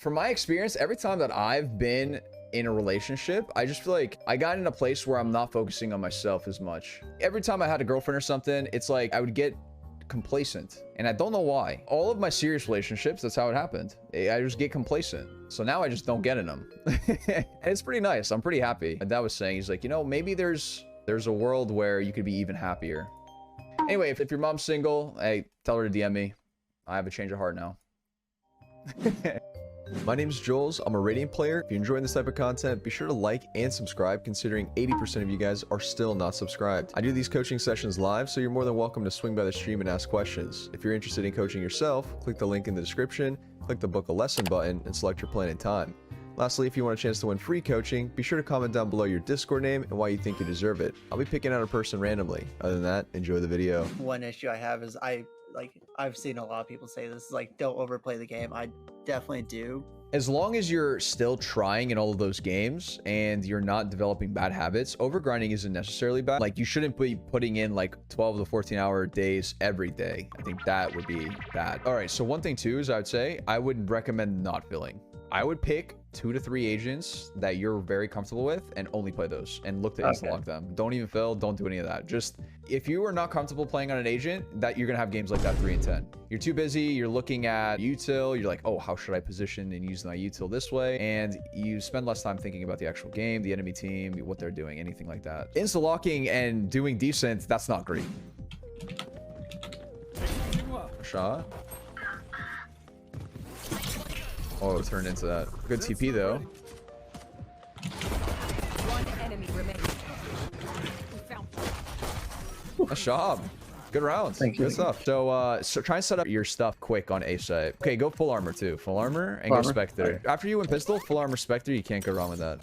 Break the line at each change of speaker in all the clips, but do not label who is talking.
From my experience, every time that I've been in a relationship, I just feel like I got in a place where I'm not focusing on myself as much. Every time I had a girlfriend or something, it's like I would get complacent, and I don't know why. All of my serious relationships, that's how it happened. I just get complacent, so now I just don't get in them. And it's pretty nice. I'm pretty happy. And that was saying, he's like, you know, maybe there's a world where you could be even happier. Anyway, if your mom's single, hey, tell her to DM me. I have a change of heart now. My name is Jollz. I'm a Radiant player. If you're enjoying this type of content, be sure to like and subscribe, considering 80% of you guys are still not subscribed. I do these coaching sessions live, so you're more than welcome to swing by the stream and ask questions. If you're interested in coaching yourself, click the link in the description, click the book a lesson button, and select your plan and time. Lastly, if you want a chance to win free coaching, be sure to comment down below your Discord name and why you think you deserve it. I'll be picking out a person randomly. Other than that, enjoy the video.
One issue I have is I've seen a lot of people say this, like, don't overplay the game. I definitely do.
As long as you're still trying in all of those games and you're not developing bad habits, overgrinding isn't necessarily bad. Like, you shouldn't be putting in like 12 to 14-hour days every day. I think that would be bad. All right, so one thing too is I would say I would recommend not filling. I would pick 2 to 3 agents that you're very comfortable with and only play those and look to insta-lock them. Don't even fill, don't do any of that. Just, if you are not comfortable playing on an agent, that you're gonna have games like that 3 and 10. You're too busy, you're looking at util, you're like, oh, how should I position and use my util this way? And you spend less time thinking about the actual game, the enemy team, what they're doing, anything like that. Insta-locking and doing decent, that's not great. Shot. Oh, it turned into that. Good TP though.
One enemy remaining.
Nice job. Good rounds.
Thank you.
Good stuff. So, try and set up your stuff quick on A site. Okay, go full armor too. Full armor and go Spectre.
Okay.
After you win pistol, full armor Spectre, you can't go wrong with that.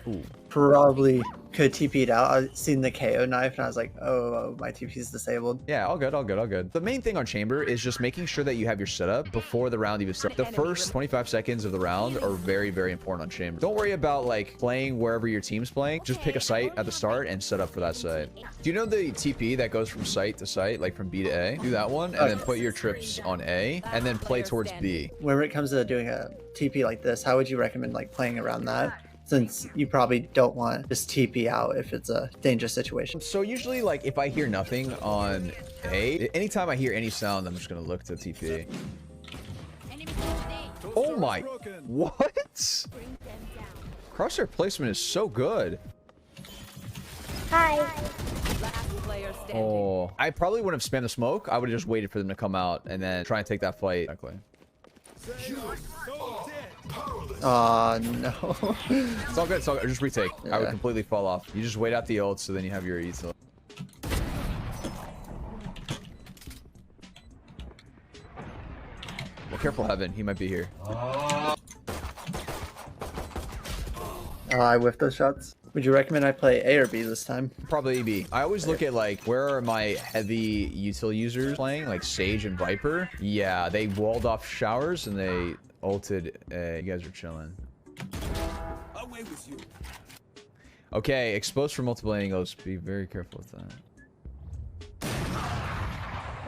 Ooh.
Probably could TP'd out. I seen the KO knife and I was like, oh, my TP's disabled.
Yeah, all good, all good, all good. The main thing on chamber is just making sure that you have your setup before the round even starts. The first 25 seconds of the round are very, very important on chamber. Don't worry about like playing wherever your team's playing. Just pick a site at the start and set up for that site. Do you know the TP that goes from site to site, like from B to A? Do that one and then put your trips on A and then play towards B.
When it comes to doing a TP like this, how would you recommend like playing around that? Since you probably don't want to just TP out if it's a dangerous situation.
So usually, like, if I hear nothing on A, anytime I hear any sound, I'm just gonna look to TP. Oh my, what? Crosshair placement is so good.
Hi.
Last player standing.
Oh, I probably wouldn't have spammed the smoke. I would have just waited for them to come out and then try and take that fight. Exactly.
Oh no.
It's all good. It's all good. Just retake.
Yeah.
I would completely fall off. You just wait out the ult, so then you have your util. Well, careful, Heaven. He might be here.
I whiffed those shots. Would you recommend I play A or B this time?
Probably B. I always look at like where are my heavy util users playing, like Sage and Viper. Yeah, they walled off showers and they ulted. You guys are chilling.
Away with you.
Okay, exposed for multiple angles. Be very careful with that.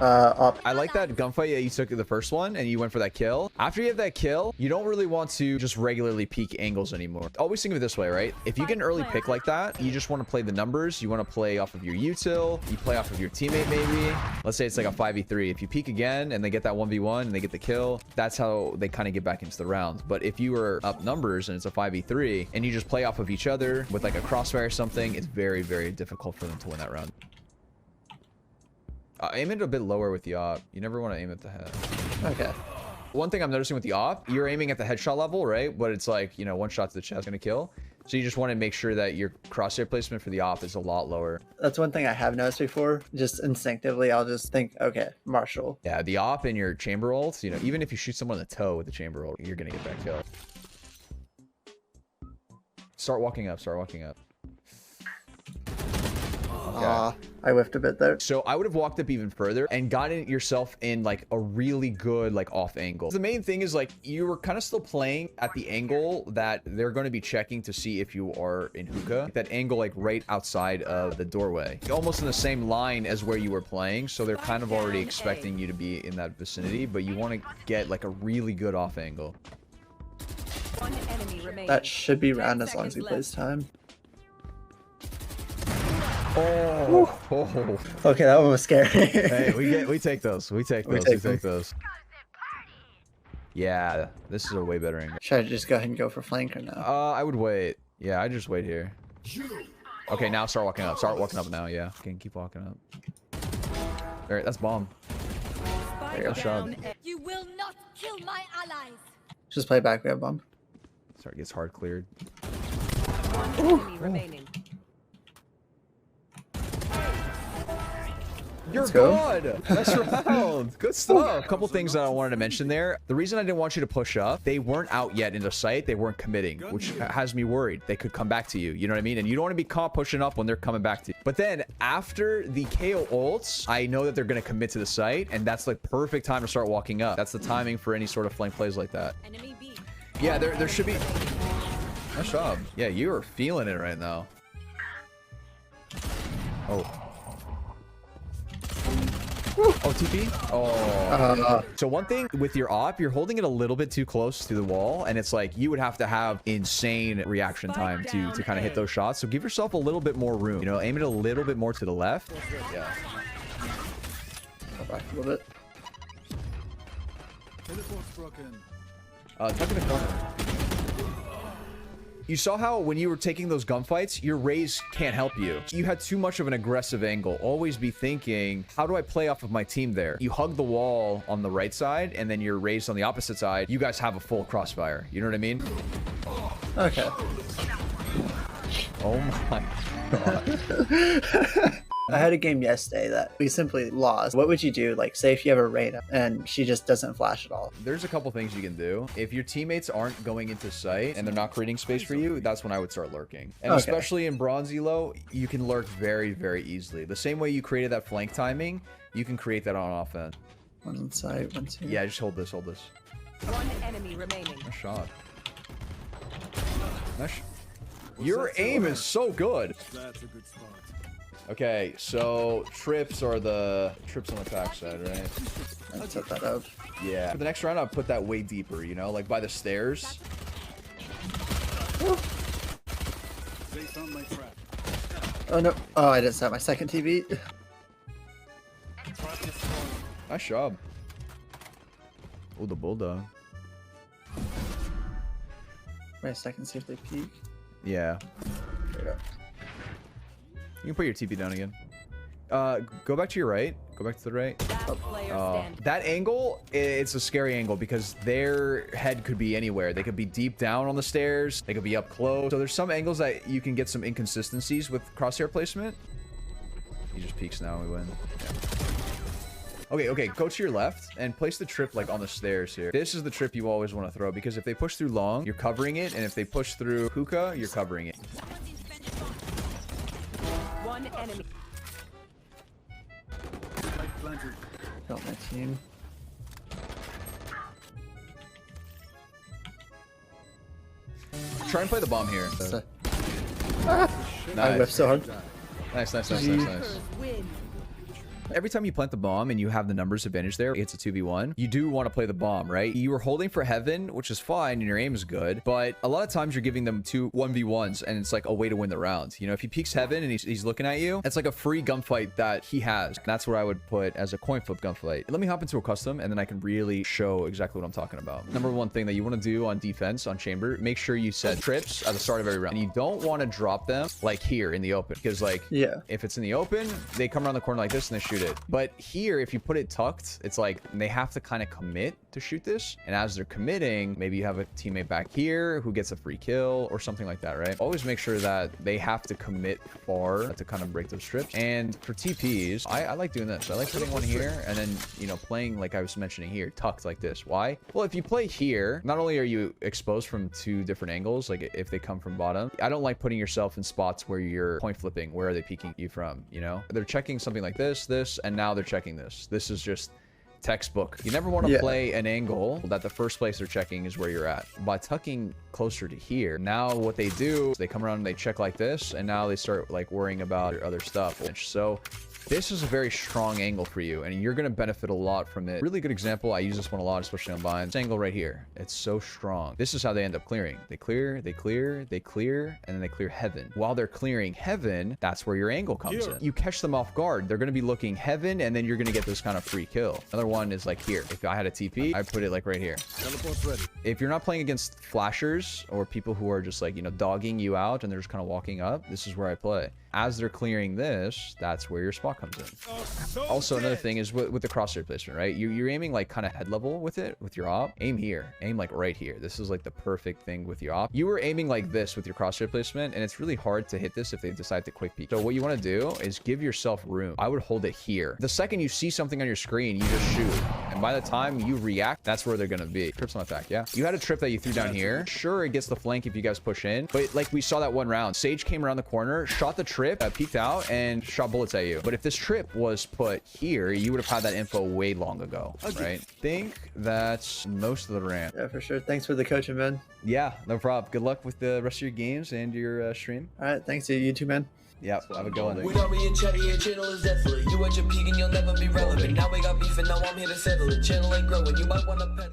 Up.
I like that gunfight that you took the first one and you went for that kill. After you have that kill, you don't really want to just regularly peek angles anymore. Always think of it this way, right? If you get an early pick like that, you just want to play the numbers. You want to play off of your util. You play off of your teammate maybe. Let's say it's like a 5v3. If you peek again and they get that 1v1 and they get the kill, that's how they kind of get back into the round. But if you are up numbers and it's a 5v3 and you just play off of each other with like a crossfire or something, it's very, very difficult for them to win that round. Aim it a bit lower with the op. You never want to aim at the head.
Okay.
One thing I'm noticing with the op, you're aiming at the headshot level, right? But it's like, you know, one shot to the chest gonna kill. So you just want to make sure that your crosshair placement for the op is a lot lower.
That's one thing I have noticed before. Just instinctively, I'll just think, okay, Marshall.
Yeah, the op and your chamber ult, you know, even if you shoot someone in the toe with the chamber ult, you're gonna get that kill. Start walking up, start walking up.
I whiffed a bit there.
So I would have walked up even further and gotten yourself in like a really good like off angle. The main thing is like you were kind of still playing at the angle that they're going to be checking to see if you are in hookah. That angle like right outside of the doorway. Almost in the same line as where you were playing. So they're kind of already expecting you to be in that vicinity, but you want to get like a really good off angle.
One enemy remaining.
That should be
10
round as long as he
seconds
plays time.
Oh.
Okay, that one was scary.
Hey, we take those. We take
take
those. Yeah, this is a way better angle.
Should I just go ahead and go for flanker now?
I would wait. Yeah, I just wait here. Okay, now start walking up. Start walking up now. Yeah, okay, keep walking up. All right, that's bomb.
Spike
Good shot.
down.
You will not kill my allies.
Just play back. We have bomb.
Sorry, gets hard cleared.
One enemy remaining.
You're
Let's go.
good. Nice round. Good stuff. A couple things that I wanted to mention there. The reason I didn't want you to push up, they weren't out yet in the site. They weren't committing, which has me worried. They could come back to you. You know what I mean? And you don't want to be caught pushing up when they're coming back to you. But then after the KO ults, I know that they're going to commit to the site, and that's like perfect time to start walking up. That's the timing for any sort of flank plays like that.
Enemy B.
Yeah, there should be. Nice job. Yeah, you are feeling it right now. Oh. Oh, TP? Oh. So one thing with your op, you're holding it a little bit too close to the wall, and it's like you would have to have insane reaction time to kind of hit those shots. So give yourself a little bit more room. You know, aim it a little bit more to the left. Yeah.
Go back a little bit.
Teleport's broken.
Tuck in the corner. You saw how when you were taking those gunfights, your raise can't help you. You had too much of an aggressive angle. Always be thinking, how do I play off of my team there? You hug the wall on the right side, and then you're raised on the opposite side. You guys have a full crossfire. You know what I mean?
Okay.
Oh my god.
I had a game yesterday that we simply lost. What would you do? Like, say if you have a Reyna and she just doesn't flash at all.
There's a couple things you can do. If your teammates aren't going into sight and they're not creating space for you, that's when I would start lurking. And especially in bronze elo, you can lurk very, very easily. The same way you created that flank timing, you can create that on offense.
One inside, one two.
Yeah, just hold this, hold this.
One enemy remaining.
Nice shot. Nice. Your aim is so good.
That's a good spot.
Okay, so trips are the trips on the back side, right?
Let's set that up.
Yeah. For the next round, I'll put that way deeper, you know, like by the stairs.
They found my trap.
Oh no. Oh, I didn't set my second TV.
Trap destroyed.
Nice job. Oh, the bulldog.
Wait a second, see if they peek.
Yeah.
There we go.
You can put your TP down again. Go back to your right. Go back to the right.
Last player standing.
That angle, it's a scary angle because their head could be anywhere. They could be deep down on the stairs. They could be up close. So there's some angles that you can get some inconsistencies with crosshair placement. He just peeks now and we win. Yeah. Okay, go to your left and place the trip like on the stairs here. This is the trip you always want to throw because if they push through long, you're covering it. And if they push through hookah, you're covering it.
One enemy.
Spike planted.
Got my team.
Try and play the bomb here.
So,
Nice.
I whiffed so hard.
Nice.
Win.
Every time you plant the bomb and you have the numbers advantage there, it's a 2v1. You do want to play the bomb, right? You were holding for heaven, which is fine, and your aim is good. But a lot of times you're giving them two 1v1s, and it's like a way to win the round. You know, if he peeks heaven and he's looking at you, it's like a free gunfight that he has. And that's what I would put as a coin flip gunfight. Let me hop into a custom, and then I can really show exactly what I'm talking about. Number one thing that you want to do on defense, on chamber, make sure you set trips at the start of every round. And you don't want to drop them like here in the open. Because like,
Yeah.
if it's in the open, they come around the corner like this and they shoot shoot it. But here, if you put it tucked, it's like they have to kind of commit to shoot this. And as they're committing, maybe you have a teammate back here who gets a free kill or something like that, right? Always make sure that they have to commit far to kind of break those strips. And for TPs, I like doing this. I like putting one here and then, you know, playing like I was mentioning here, tucked like this. Why? Well, if you play here, not only are you exposed from two different angles, like if they come from bottom, I don't like putting yourself in spots where you're point flipping. Where are they peeking you from? You know, they're checking something like this, and now they're checking this. This is just textbook. You never want to play an angle that the first place they're checking is where you're at. By tucking closer to here, now what they do is they come around and they check like this, and now they start like worrying about your other stuff. So this is a very strong angle for you, and you're going to benefit a lot from it. Really good example. I use this one a lot, especially on vines. This angle right here. It's so strong. This is how they end up clearing. They clear, they clear, they clear, and then they clear heaven. While they're clearing heaven, that's where your angle comes in. You catch them off guard. They're going to be looking heaven, and then you're going to get this kind of free kill. Another one is like here. If I had a TP, I put it like right here.
Teleport's ready.
If you're not playing against flashers or people who are just like, you know, dogging you out and they're just kind of walking up, this is where I play. As they're clearing this, that's where your spot comes in. Also, another thing is with the crosshair placement, right? You're aiming like kind of head level with it, with your op. Aim here. Aim like right here. This is like the perfect thing with your op. You were aiming like this with your crosshair placement, and it's really hard to hit this if they decide to quick peek. So what you want to do is give yourself room. I would hold it here. The second you see something on your screen, you just shoot. And by the time you react, that's where they're going to be. Trips on attack, yeah? You had a trip that you threw down here. Sure, it gets the flank if you guys push in. But like we saw that one round, Sage came around the corner, shot the trip, peeked out, and shot bullets at you. But if this trip was put here, you would have had that info way long ago, right? Think that's most of the rant.
Yeah, for sure. Thanks for the coaching, man.
Yeah, no problem. Good luck with the rest of your games and your stream.
All right. Thanks to you too, man.
Yeah, have a good one.
We don't be in chat, your channel is desolate. You at your peak and you'll never be relevant. Now we got beef and now I'm here to settle it. Channel ain't growing, you might wanna pet.